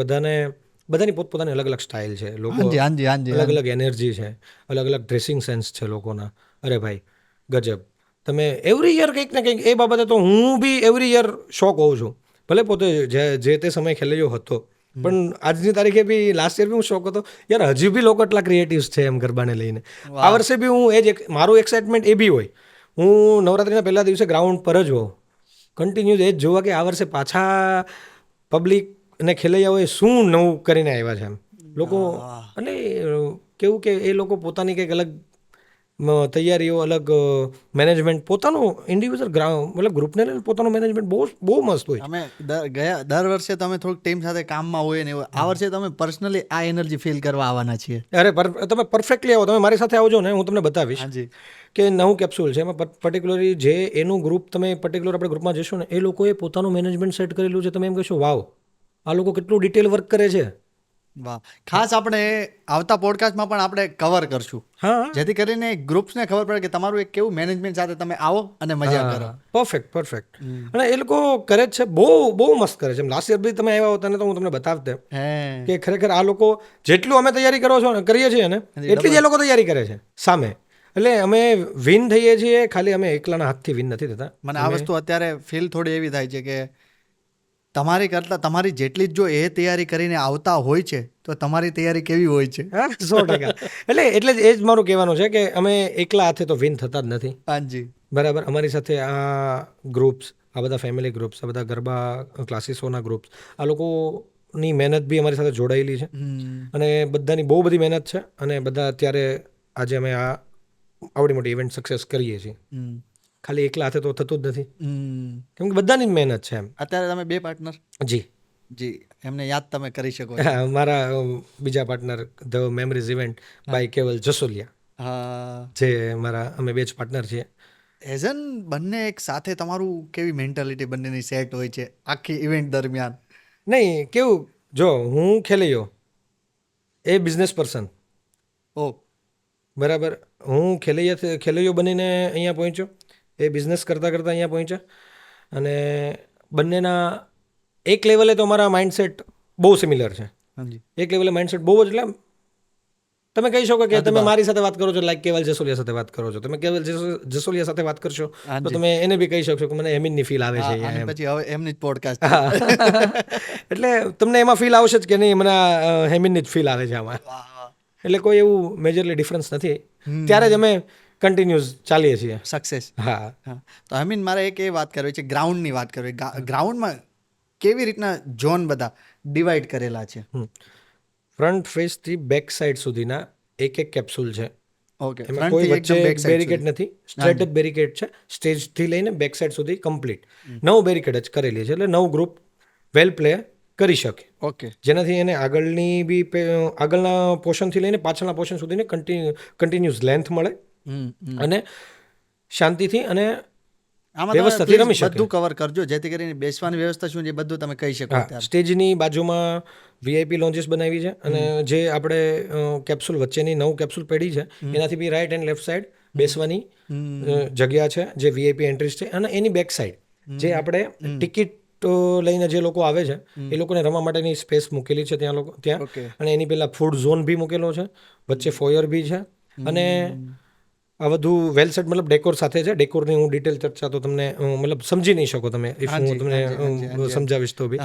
બધાની પોતપોતાની અલગ અલગ સ્ટાઇલ છે, લોકો હાંજી અલગ અલગ એનર્જી છે, અલગ અલગ ડ્રેસિંગ સેન્સ છે લોકોના. અરે ભાઈ ગજબ. તમે એવરી યર કંઈક ને કંઈક, એ બાબતે તો હું બી એવરી યર શોક હોઉં છું. ભલે પોતે જે તે સમય ખેલૈયો હતો, પણ આજની તારીખે બી લાસ્ટ યર બી હું શોક હતો યાર, હજી બી લોકો એટલા ક્રિએટિવ્સ છે એમ ગરબાને લઈને. આ વર્ષે બી હું મારું એક્સાઇટમેન્ટ એ બી હોય, હું નવરાત્રિના પહેલા દિવસે ગ્રાઉન્ડ પર જ હોઉં, કન્ટિન્યુઅસ એ જ જોવા કે આ વર્ષે પાછા પબ્લિક અને ખેલૈયાઓએ શું નવું કરીને આવ્યા છે એમ લોકો. અને કેવું કે એ લોકો પોતાની કંઈક અલગ તૈયારીઓ, અલગ મેનેજમેન્ટ, પોતાનું ઇન્ડિવિજ્યુઅલ ગ્રુપને લઈને પોતાનું મેનેજમેન્ટ બહુ મસ્ત હોય. અમે દર વર્ષે તમે થોડુંક ટીમ સાથે કામમાં હોય ને એવું, આ વર્ષે તમે પર્સનલી આ એનર્જી ફીલ કરવા આવવાના છીએ. અરે તમે પરફેક્ટલી આવો, તમે મારી સાથે આવજો ને, હું તમને બતાવીશ હાજી કે નવું કેપ્સ્યુલ છે એમાં પર્ટિક્યુલરલી જે એનું ગ્રુપ, તમે પર્ટિક્યુલર આપણે ગ્રુપમાં જશો ને, એ લોકોએ પોતાનું મેનેજમેન્ટ સેટ કરેલું છે. તમે એમ કહેશો વાવ, આ લોકો કેટલું ડિટેલ વર્ક કરે છે. વાહ. ખાસ આપણે આવતા પોડકાસ્ટમાં પણ આપણે કવર કરશું, હા, જેથી કરીને ગ્રુપ્સને ખબર પડે કે તમારું એક કેવું મેનેજમેન્ટ સાથે તમે આવો અને મજા કરો. પરફેક્ટ. અને એ લોકો કરે જ છે, બહુ મસ્ત કરે છે. લાસ્ટ યર બી તમે આવ્યા હોતા ને તો હું તમને બતાવતે હે કે ખરેખર આ લોકો જેટલું અમે તૈયારી કરીએ છીએ ને, એટલી જ એ લોકો તૈયારી કરે છે સામે. એટલે અમે વિન થઈએ છીએ, ખાલી અમે એકલાના હાથથી વિન નથી થતા. મને આ વસ્તુ અત્યારે ફીલ થોડી એવી થાય છે કે તમારી કરતાં તમારી જેટલી જ જો એ તૈયારી કરીને આવતા હોય છે તો તમારી તૈયારી કેવી હોય છે. 100%. એટલે જ એ જ મારું કહેવાનું છે કે અમે એકલા હાથે તો વિન થતા જ નથી. હાજી બરાબર. અમારી સાથે આ ગ્રુપ્સ, આ બધા ફેમિલી ગ્રુપ્સ, આ બધા ગરબા ક્લાસીસોના ગ્રુપ્સ, આ લોકોની મહેનત બી અમારી સાથે જોડાયેલી છે. અને બધાની બહુ બધી મહેનત છે. અને બધા અત્યારે આજે અમે આ આવડી મોટી ઇવેન્ટ સક્સેસ કરીએ છીએ. ખાલી એકલા હાથે તો થતું જ નથી, કેમ કે બધાની જ મહેનત છે એમ. અત્યારે તમે 2 પાર્ટનર જી એમને યાદ તમે કરી શકો છો. મારા બીજા partner the memories event by Keval Jasoliya, હા, જે અમે 2 જ પાર્ટનર છીએ. એઝન બંને એક સાથે તમારું કેવી મેન્ટાલિટી બંનેની સેટ હોય છે આખી ઇવેન્ટ દરમિયાન? નહીં, કેવું, જો હું ખેલૈયો, એ બિઝનેસ પર્સન. ઓ બરાબર. હું ખેલૈયો બનીને અહીંયા પહોંચ્યો, એ બિઝનેસ કરતાં અહીંયા પહોંચ્યા. અને બંનેના એક લેવલે તો અમારા માઇન્ડસેટ બહુ સિમિલર છે. હાજી એક લેવલે માઇન્ડસેટ બહુ જ, એટલે તમે કહી શકો કે તમે મારી સાથે વાત કરો છો લાઈક કેવલ જસોલિયા સાથે વાત કરો છો, તમે કેવલ જસોલિયા સાથે વાત કરશો તો તમે એને બી કહી શકશો કે મને હેમિનની ફીલ આવે છે. અને પછી હવે એમની જ પોડકાસ્ટ. એટલે તમને એમાં ફીલ આવશે જ કે નહીં, મને હેમિનની જ ફીલ આવે છે આમાં. એટલે કોઈ એવું મેજરલી ડિફરન્સ નથી. ત્યારે જ અમે કન્ટિન્યુઅસ ચાલીએ છીએ. સક્સેસ. હા. તો આઈ મીન મારે એક એ વાત કરવી છે, ગ્રાઉન્ડની વાત કરવી. ગ્રાઉન્ડમાં કેવી રીતના ઝોન બધા ડિવાઈડ કરેલા છે? ફ્રન્ટ ફેસથી બેક સાઈડ સુધીના એક કેપ્સ્યુલ છે. ઓકે, એમાં કોઈ વચ્ચે બેરિકેડ નથી, સ્ટ્રેટ જ બેરિકેડ છે. સ્ટેજથી લઈને બેક સાઈડ સુધી કમ્પ્લીટ 9 બેરિકેડ જ કરેલી છે. એટલે 9 ગ્રુપ વેલ પ્લે કરી શકે. ઓકે, જેનાથી એને આગળના પોર્શનથી લઈને પાછળના પોર્શન સુધીને કન્ટિન્યુઅસ લેન્થ મળે અને શાંતિથી અને વ્યવસ્થાથી રમી શકે. બધું કવર કરજો જેથી કરીને બેસવાની વ્યવસ્થા શું છે બધું તમે કહી શકો. સ્ટેજની બાજુમાં VIP લોન્જીસ બનાવી છે. અને જે આપણે કેપ્સ્યુલ વચ્ચેની 9 કેપ્સ્યુલ પડી છે, એનાથી બી રાઈટ એન્ડ લેફ્ટ સાઈડ બેસવાની જગ્યા છે, જે VIP એન્ટ્રીસ છે. અને એની બેક સાઈડ જે આપણે ટિકિટ લઈને જે લોકો આવે છે એ લોકોને રમવા માટેની સ્પેસ મૂકેલી છે ત્યાં. અને એની પહેલા ફૂડ ઝોન બી મૂકેલો છે, વચ્ચે ફોયર બી છે. અને આ બધું વેલ સેટ, મતલબ ડેકોર સાથે છે. ડેકોરની હું ડિટેલ ચર્ચા તો તમને મતલબ સમજી નહીં શકો તમે, ઇફ હું તમને સમજાવીશ તો બી,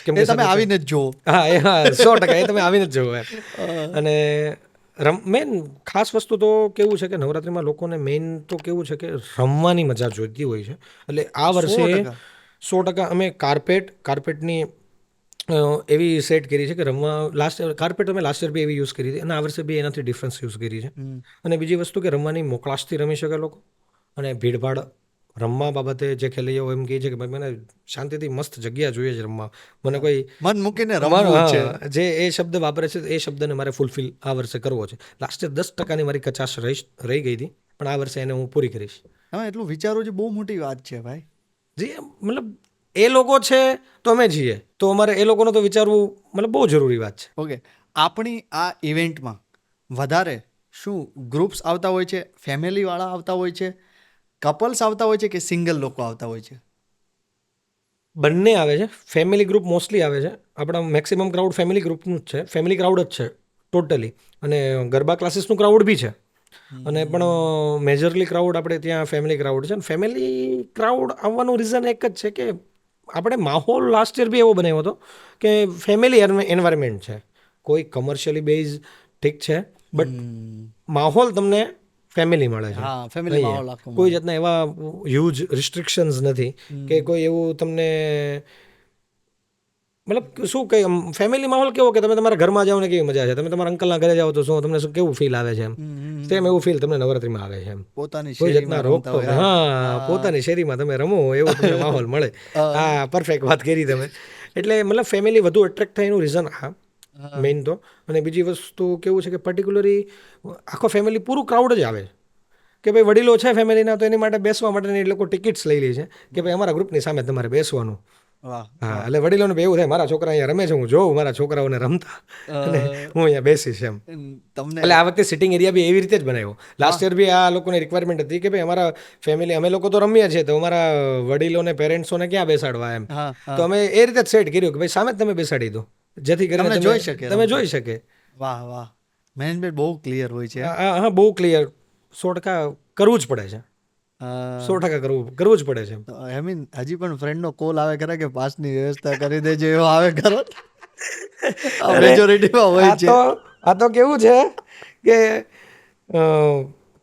કેમ કે તમે આવીને જ જુઓ. હા, 100%, એ તમે આવીને જ જુઓ. અને મેન ખાસ વસ્તુ તો કેવું છે કે નવરાત્રિમાં લોકોને મેઇન તો કેવું છે કે રમવાની મજા જોઈતી હોય છે. એટલે આ વર્ષે 100% અમે કાર્પેટની એવી સેટ કરી છે કે કાર્પેટ અમે લાસ્ટ યર બી એવી યુઝ કરી હતી અને આ વર્ષે બી એનાથી ડિફરન્સ યુઝ કરી છે. અને બીજી વસ્તુ કે રમવાની મોકળાશથી રમી શકે લોકો, અને ભીડભાડ રમવા બાબતે જે ખેલૈયાઓ એમ કહે છે કે ભાઈ મને શાંતિથી મસ્ત જગ્યા જોઈએ છે રમવા, મને કોઈ મન મૂકીને રમવું છે. જે એ શબ્દ વાપરે છે એ શબ્દને મારે ફૂલફિલ આ વર્ષે કરવો છે. લાસ્ટ યર 10% મારી કચાશ રહી ગઈ હતી, પણ આ વર્ષે એને હું પૂરી કરીશ. તમે એટલું વિચારો છો, બહુ મોટી વાત છે ભાઈ. જે મતલબ એ લોકો છે તો અમે છીએ, તો અમારે એ લોકોને તો વિચારવું મતલબ બહુ જરૂરી વાત છે. ઓકે, આપણી આ ઇવેન્ટમાં વધારે શું ગ્રુપ્સ આવતા હોય છે, ફેમિલીવાળા આવતા હોય છે, કપલ્સ આવતા હોય છે કે સિંગલ લોકો આવતા હોય છે? બંને આવે છે. ફેમિલી ગ્રુપ મોસ્ટલી આવે છે. આપણા મેક્સિમમ ક્રાઉડ ફેમિલી ગ્રુપનું જ છે, ફેમિલી ક્રાઉડ જ છે ટોટલી. અને ગરબા ક્લાસીસનું ક્રાઉડ બી છે, અને પણ મેજરલી ક્રાઉડ આપણે ત્યાં ફેમિલી ક્રાઉડ છે. ફેમિલી ક્રાઉડ આવવાનું રીઝન એક જ છે કે આપણે માહોલ લાસ્ટ યર બી એવો બનાવ્યો હતો કે ફેમિલી એન્વાયરમેન્ટ છે, કોઈ કમર્શિયલી બેઝ ઠીક છે, બટ માહોલ તમને ફેમિલી મળે છે. હા, ફેમિલી માહોલ આખો કોઈ જાતના એવા હ્યુજ રિસ્ટ્રિક્શન્સ નથી કે કોઈ એવું તમને મતલબ શું કહે, ફેમિલી માહોલ કેવો કે તમે તમારા ઘરમાં જાઓ ને કેવી મજા છે, તમે તમારા અંકલના ઘરે જાઓ તો શું તમને શું કેવું ફીલ આવે છે, એમ સેમ એવું ફીલ તમને નવરાત્રીમાં આવે છે. એમ પોતાની કોઈ જાતના રોકતો, હા, પોતાની શેરીમાં તમે રમો એવો તમને માહોલ મળે. હા, પરફેક્ટ વાત કરી તમે. એટલે મતલબ ફેમિલી વધુ એટ્રેક્ટ થાય એનું રીઝન આ મેઇન તો. અને બીજી વસ્તુ કેવું છે કે પર્ટિક્યુલરલી આખો ફેમિલી પૂરું ક્રાઉડ જ આવે કે ભાઈ વડીલો છે ફેમિલીના, તો એની માટે બેસવા માટેની એ લોકો ટિકિટ્સ લઈ લે છે કે ભાઈ અમારા ગ્રુપની સામે તમારે બેસવાનું. વાહ. હા, એટલે વડીલોને બી એવું થાય મારા છોકરા અહીંયા રમે છે, હું જોઉં મારા છોકરાઓને રમતા અને હું અહીંયા બેસીશ એમ. તમને એટલે આ વખતે સિટિંગ એરિયા બી એવી રીતે જ બનાવ્યો. લાસ્ટ યર બી આ લોકોની રિક્વાયરમેન્ટ હતી કે ભાઈ અમારા ફેમિલી અમે લોકો તો રમીએ છીએ, તો અમારા વડીલોને પેરેન્ટ્સોને ક્યાં બેસાડવા એમ. હા, તો અમે એ રીતે જ સેટ કર્યું કે ભાઈ સામે જ તમે બેસાડી દો, જેથી કરીને તમને જોઈ શકે, તમે જોઈ શકે. વાહ વાહ, મેનેજમેન્ટ બહુ ક્લિયર હોય છે. હા, બહુ ક્લિયર. 100% કરવું જ પડે છે, 100% કરવું જ પડે છે. આઈ મીન હજી પણ ફ્રેન્ડનો કોલ આવે ખરા કે પાસની વ્યવસ્થા કરી દેજો, એવો આવે ખરો? મેજોરિટીમાં હોય છે. આ તો કેવું છે કે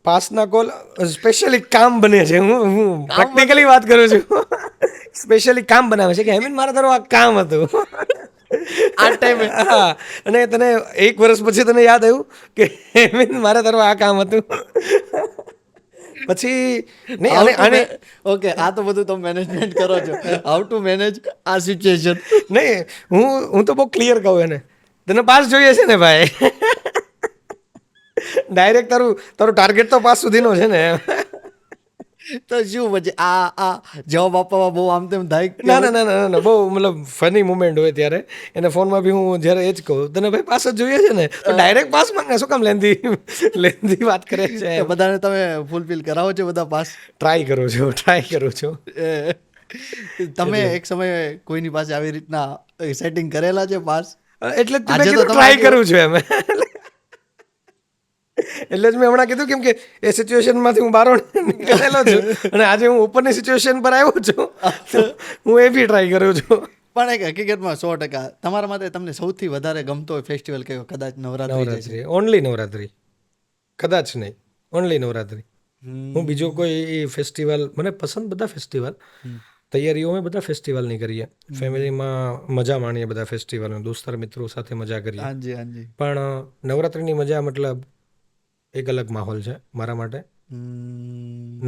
પાસના કોલ સ્પેશિયલી કામ બને છે. હું પ્રેક્ટિકલી વાત કરું છું. સ્પેશિયલી કામ બનાવે છે કે હેમિન મારા તારું આ કામ હતું આ ટાઈમે. હા, અને તને 1 વર્ષ પછી તને યાદ આવ્યું કે હેમિન મારા તારું આ કામ હતું. પછી નહીં આને ઓકે, આ તો બધું તમે મેનેજમેન્ટ કરો છો. હાઉ ટુ મેનેજ આ સિચ્યુએશન? નહીં, હું તો બહુ ક્લિયર કહું એને, તને પાસ જોઈએ છે ને ભાઈ, ડાયરેક્ટ તારું ટાર્ગેટ તો પાસ સુધીનો છે ને. તો શું પછી આ જવાબ આપવામાં બહુ આમ તેમ થાય? ના, બહુ મતલબ ફની મુમેન્ટ હોય ત્યારે એને ફોનમાં બી હું જ્યારે એ જ કહું, તને ભાઈ પાસ જ જોઈએ છે ને, તો ડાયરેક્ટ પાસ માંગે, શું કામ લેન્ધી વાત કરે છે. બધાને તમે ફૂલફિલ કરાવો છો બધા પાસ? ટ્રાય કરું છું. તમે એક સમયે કોઈની પાસે આવી રીતના સેટિંગ કરેલા છે પાસ? એટલે ટ્રાય કરું છું એમ. એટલે જ મેં હમણાં કીધું કેમ કે એ સિચ્યુએશનમાંથી હું બહાર નીકળેલો છું અને આજે હું ઉપરની સિચ્યુએશન પર આવ્યો છું, તો હું એ બી ટ્રાય કરું છું. પણ એક હકીકતમાં 100% તમારા માટે તમને સૌથી વધારે ગમતો હોય ફેસ્ટિવલ કયો? કદાચ નવરાત્રી. ઓનલી નવરાત્રી, કદાચ નહીં, ઓનલી નવરાત્રી. હું બીજો કોઈ ફેસ્ટિવલ, મને પસંદ બધા ફેસ્ટિવલ, તૈયારીઓ અમે બધા ફેસ્ટિવલની કરીએ, ફેમિલીમાં મજા માણીએ બધા ફેસ્ટિવલ, દોસ્તાર મિત્રો સાથે મજા કરીએ. હાજી હાજી. પણ નવરાત્રીની મજા મતલબ એક અલગ માહોલ છે મારા માટે.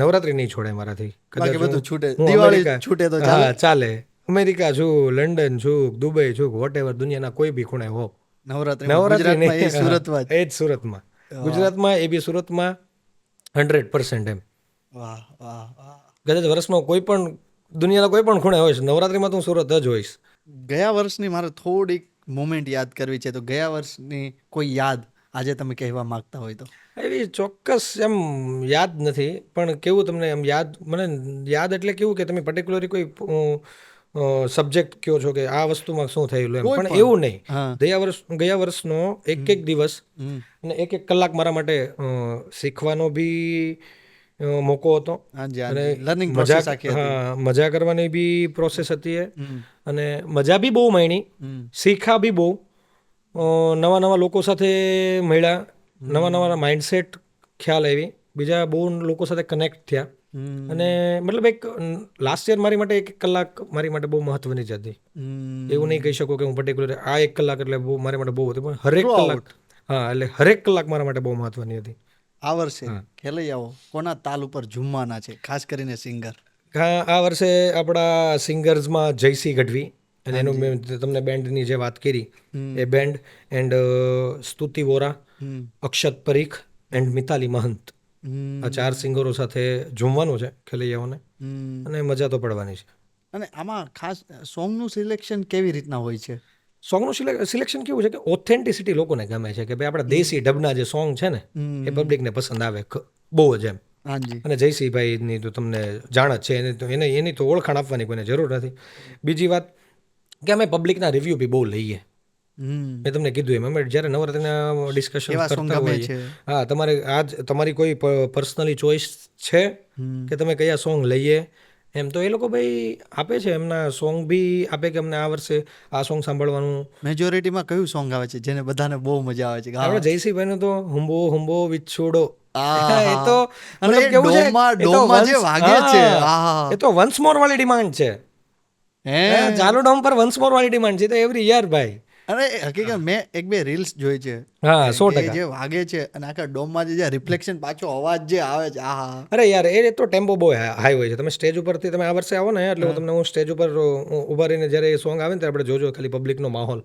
નવરાત્રી નહીં છોડે મારાથી. બાકી બધું છૂટે, દિવાળી છૂટે તો ચાલે. અમેરિકા છું, લંડન છું, દુબઈ છું, વોટેવર, દુનિયાના કોઈ બી ખૂણે હો, નવરાત્રી નહીં. એ જ સુરતમાં, ગુજરાતમાં, એ બી સુરતમાં 100% એમ. વાહ વાહ વાહ. કદાચ વર્ષમાં કોઈ પણ દુનિયાના કોઈ પણ ખૂણે હોઈશ, નવરાત્રીમાં તો હું સુરત જ હોઈશ. ગયા વર્ષની મારે થોડીક મોમેન્ટ યાદ કરવી છે, તો ગયા વર્ષની કોઈ યાદ આજે તમે કહેવા માંગતા હોય તો? એવી ચોક્કસ એમ યાદ નથી, પણ કેવું તમને એમ મને યાદ એટલે કેવું કે તમે પર્ટિક્યુલરલી કોઈ સબ્જેક્ટ કહો છો કે આ વસ્તુમાં શું થયેલું એમ, પણ એવું નહીં. ગયા વર્ષનો એક દિવસ અને એક કલાક મારા માટે શીખવાનો બી મોકો હતો, અને મજા કરવાની બી પ્રોસેસ હતી, અને મજા બી બહુ માણી, શીખા બી બહુ, નવા લોકો સાથે મળ્યા, નવા માઇન્ડસેટ ખ્યાલ આવી, બીજા બહુ લોકો સાથે કનેક્ટ થયા, અને મતલબ એક લાસ્ટ યર મારી માટે 1 કલાક મારી માટે બહુ મહત્વની જ હતી. એવું નહીં કહી શકો કે હું પર્ટિક્યુલર આ 1 કલાક એટલે બહુ મારી માટે બહુ હતી, પણ હરેક કલાક, હા, એટલે હરેક કલાક મારા માટે બહુ મહત્વની હતી. આ વર્ષે ખેલૈયાઓ કોના તાલ ઉપર ઝૂમવાના છે, ખાસ કરીને સિંગર? આ વર્ષે આપણા સિંગર્સમાં જયસિંહ ગઢવી અને એનું મેં તમને બેન્ડની જે વાત કરી એ બેન્ડ એન્ડ સ્તુતિ વોરા, અક્ષત પરીખ એન્ડ મિતાલી મહંત, આ 4 સિંગરો સાથે ઝૂમવાનું છે ખેલૈયાઓને અને મજા તો પડવાની છે. અને આમાં ખાસ સોંગનું સિલેક્શન કેવી રીતના હોય છે? સોંગનું સિલેક્શન કેવું છે કે ઓથેન્ટિસિટી લોકોને ગમે છે કે ભાઈ આપણા દેશી ડબના જે સોંગ છે ને એ પબ્લિકને પસંદ આવે બહુ જ એમ. હાજી. અને જયસિંહભાઈની તો તમને જાણ જ છે, એની તો ઓળખાણ આપવાની કોઈને જરૂર નથી. બીજી વાત કે અમે પબ્લિકના રિવ્યૂ બી બહુ લઈએ. મેં તમને કીધું એમ અમે જ્યારે નવરાત્રિના ડિસ્કશન કેવા સોંગ કરતા ગમે હોઈએ, છે? હા તમારી કોઈ પર્સનલી ચોઈસ છે કે તમે કયા સોંગ લઈએ એમ, તો એ લોકો ભાઈ આપે છે એમના સોંગ બી આપે કે અમને આ વર્ષે આ સોંગ સાંભળવાનું. મેજોરિટીમાં કયું સોંગ આવે છે જેને બધાને બહુ મજા આવે છે? આપણે જયસિંહભાઈનો તો હુંબો હુંબો વિછોડો, આહા. એ તો અને મતલબ એ કેવું છે, ડોમમાં- એ તો ડોમમાં જે once- વાગે છે, હા, આહા. એ તો વન્સ મોર વાળી ડિમાન્ડ છે. હે ચાલુ ડોમ પર વન્સ મોર વાળી ડિમાન્ડ છે તો એવરી યર ભાઈ. અરે હકીકત મેં એક બે રીલ્સ જોઈ છે. હા, કે 100%. જે વાગે છે અને આખા ડોમમાં જે રિફ્લેક્શન પાછો અવાજ જે આવે છે, આહા. અરે યાર એ તો ટેમ્પો બહુ હાઈ હોય છે. તમે સ્ટેજ ઉપરથી તમે આ વર્ષે આવો ને એટલે હું સ્ટેજ ઉપર ઊભા રહીને જ્યારે એ સોંગ આવે ને ત્યારે આપણે જોજો ખાલી પબ્લિકનો માહોલ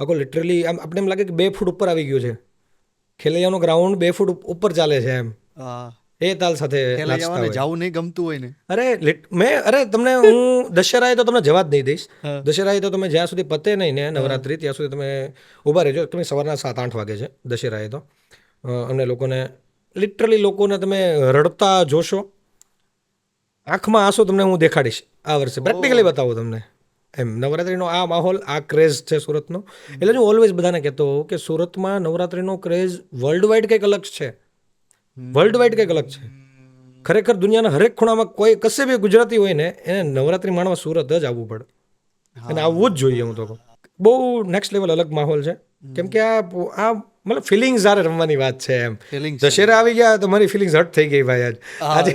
આખો લિટરલી આમ આપણે એમ લાગે કે 2 ફૂટ ઉપર આવી ગયું છે. ખેલૈયાનું ગ્રાઉન્ડ 2 ફૂટ ઉપર ચાલે છે એમ, આહ. એ તાલ સાથે નાચતા ખેલૈયાઓને હોય. જાવું નહીં ગમતું હોય ને. અરે તમને હું દશેરાએ તો તમને જવા જ નહીં દઈશ. હા. દશેરાએ તો તમે જ્યાં સુધી પતે નહીં ને નવરાત્રી ત્યાં સુધી તમે ઊભા રહેજો. તમે સવારના 7-8 વાગે છે દશેરાએ તો. અને લોકોને તમે રડતા જોશો, આંખમાં આંસુ તમને હું દેખાડીશ આ વર્ષે, પ્રેક્ટિકલી બતાવું તમને એમ. નવરાત્રીનો આ માહોલ, આ ક્રેઝ છે સુરતનો. એટલે હું ઓલવેઝ બધાને કહેતો હોઉં કે સુરતમાં નવરાત્રીનો ક્રેઝ વર્લ્ડ વાઇડ કંઈક અલગ છે. વર્લ્ડ વાઇડ કંઈક અલગ છે. ખરેખર દુનિયાના હરેક ખૂણામાં કોઈ કશે બી ગુજરાતી હોય ને એને નવરાત્રી માણવા સુરત જ આવવું પડે અને આવવું જ જોઈએ. હું તો કહું બહુ નેક્સ્ટ લેવલ અલગ માહોલ છે. કેમ કે આ મતલબ ફિલિંગ્સ જ્યારે રમવાની વાત છે એમ. Feelings દશેરા આવી ગયા તો મારી ફિલિંગ્સ હટ થઈ ગઈ ભાઈ આજે.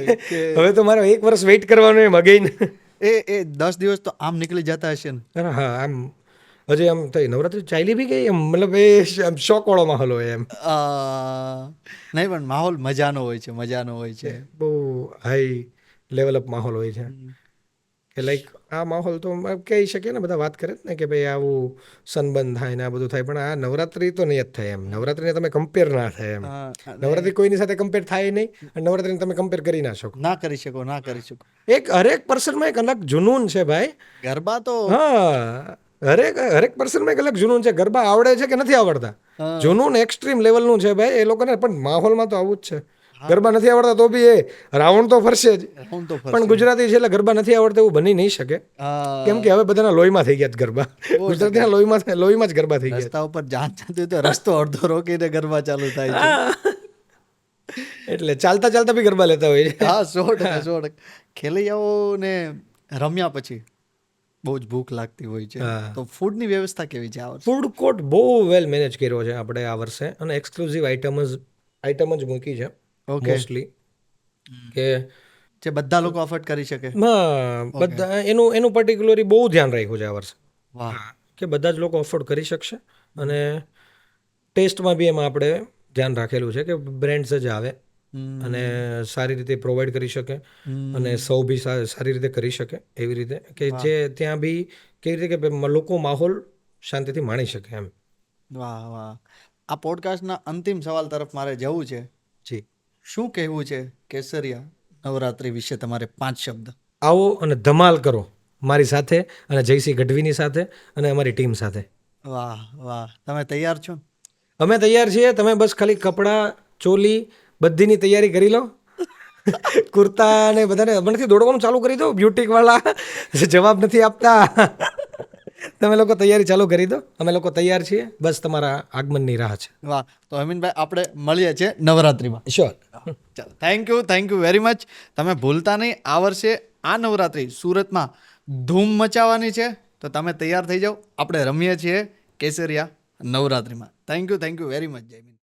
હવે તો મારે 1 વર્ષ વેઇટ કરવાનું એમ અગેન. એ 10 દિવસ તો આમ નીકળી જતા હશે ને. અરે હા, આમ હજી આમ થઈ નવરાત્રી ચાલી બી ગઈ એમ, મતલબ એ આમ શોકવાળો માહોલ હોય એમ. નહીં પણ માહોલ મજાનો હોય છે, મજાનો હોય છે. બહુ હાઈ લેવલ અપ માહોલ હોય છે કે લાઈક આ માહોલ તો કહી શકીએ ને, બધા વાત કરે જ ને કે ભાઈ આવું સનબર્ન થાય ને આ બધું થાય, પણ આ નવરાત્રી તો નહીં જ થાય એમ. નવરાત્રીને તમે કમ્પેર ના થાય એમ. હા, નવરાત્રી કોઈની સાથે કમ્પેર થાય નહીં અને નવરાત્રીને તમે કમ્પેર કરી ના શકો. ના કરી શકો, ના કરી શકો. હરેક પર્સનમાં એક અલગ જુનૂન છે ભાઈ. ગરબા તો હા, હરેક પર્સનમાં એક અલગ જુનૂન છે. ગરબા આવડે છે કે નથી આવડતા, જુનૂન એક્સ્ટ્રીમ લેવલનું છે ભાઈ એ લોકોને. પણ માહોલમાં તો આવું જ છે. ગરબા નથી આવડતા તો બી એ રાઉન્ડ તો ફરશે જ. હું તો પણ ગુજરાતી છે એટલે ગરબા નથી આવડતા એવું બની નહીં શકે. કેમ કે હવે બધાના લોહીમાં થઈ ગયા છે ગરબા. ગુજરાતીના લોહીમાં જ ગરબા થઈ ગયા. રસ્તા ઉપર જાન જતી હોય તો રસ્તો અડધો રોકીને ગરબા ચાલુ થાય છે. એટલે ચાલતા ચાલતા બી ગરબા લેતા હોય છે. હા, 100%. ખેલૈયાઓને રમ્યા પછી બહુ જ ભૂખ લાગતી હોય છે, તો ફૂડની વ્યવસ્થા કેવી છે આ વર્ષે? ફૂડ કોર્ટ બહુ વેલ મેનેજ કર્યો છે આપણે આ વર્ષે અને એક્સક્લુઝિવ આઇટમ જ મૂકી છે મોસ્ટલી કે જે બધા લોકો અફોર્ડ કરી શકે. બધા એનું પર્ટિક્યુલરી બહુ ધ્યાન રાખ્યું છે આ વર્ષે. વાહ. કે બધા જ લોકો અફોર્ડ કરી શકશે અને ટેસ્ટમાં બી એમાં આપણે ધ્યાન રાખેલું છે કે બ્રેન્ડ્સ જ આવે અને સારી રીતે પ્રોવાઈડ કરી શકે અને સૌ બી સારી રીતે કરી શકે એવી રીતે કે જે ત્યાં બી કેવી રીતે કે લોકો માહોલ શાંતિથી માણી શકે એમ. વાહ વાહ. આ પોડકાસ્ટના અંતિમ સવાલ તરફ મારે જવું છે. જી. શું કહેવું છે કેસરિયા નવરાત્રી વિશે તમારે 5 શબ્દ? આવો અને ધમાલ કરો મારી સાથે અને જયસિંહ ગઢવીની સાથે અને અમારી ટીમ સાથે. વાહ વાહ. તમે તૈયાર છો? અમે તૈયાર છીએ. તમે બસ ખાલી કપડાં, ચોલી બધીની તૈયારી કરી લો. કુર્તા ને બધાને હમણાંથી દોડવાનું ચાલુ કરી દો. બ્યુટીવાળા જવાબ નથી આપતા. તમે લોકો તૈયારી ચાલુ કરી દો. અમે લોકો તૈયાર છીએ. બસ તમારા આગમનની રાહ છે. વાહ. તો અમીનભાઈ આપણે મળીએ છીએ નવરાત્રીમાં. શ્યોર. ચાલો, થેન્ક યુ વેરી મચ. તમે ભૂલતા નહીં, આ વર્ષે આ નવરાત્રી સુરતમાં ધૂમ મચાવવાની છે, તો તમે તૈયાર થઈ જાઓ. આપણે રમીએ છીએ કેસરિયા નવરાત્રીમાં. Thank you very much Jaymin.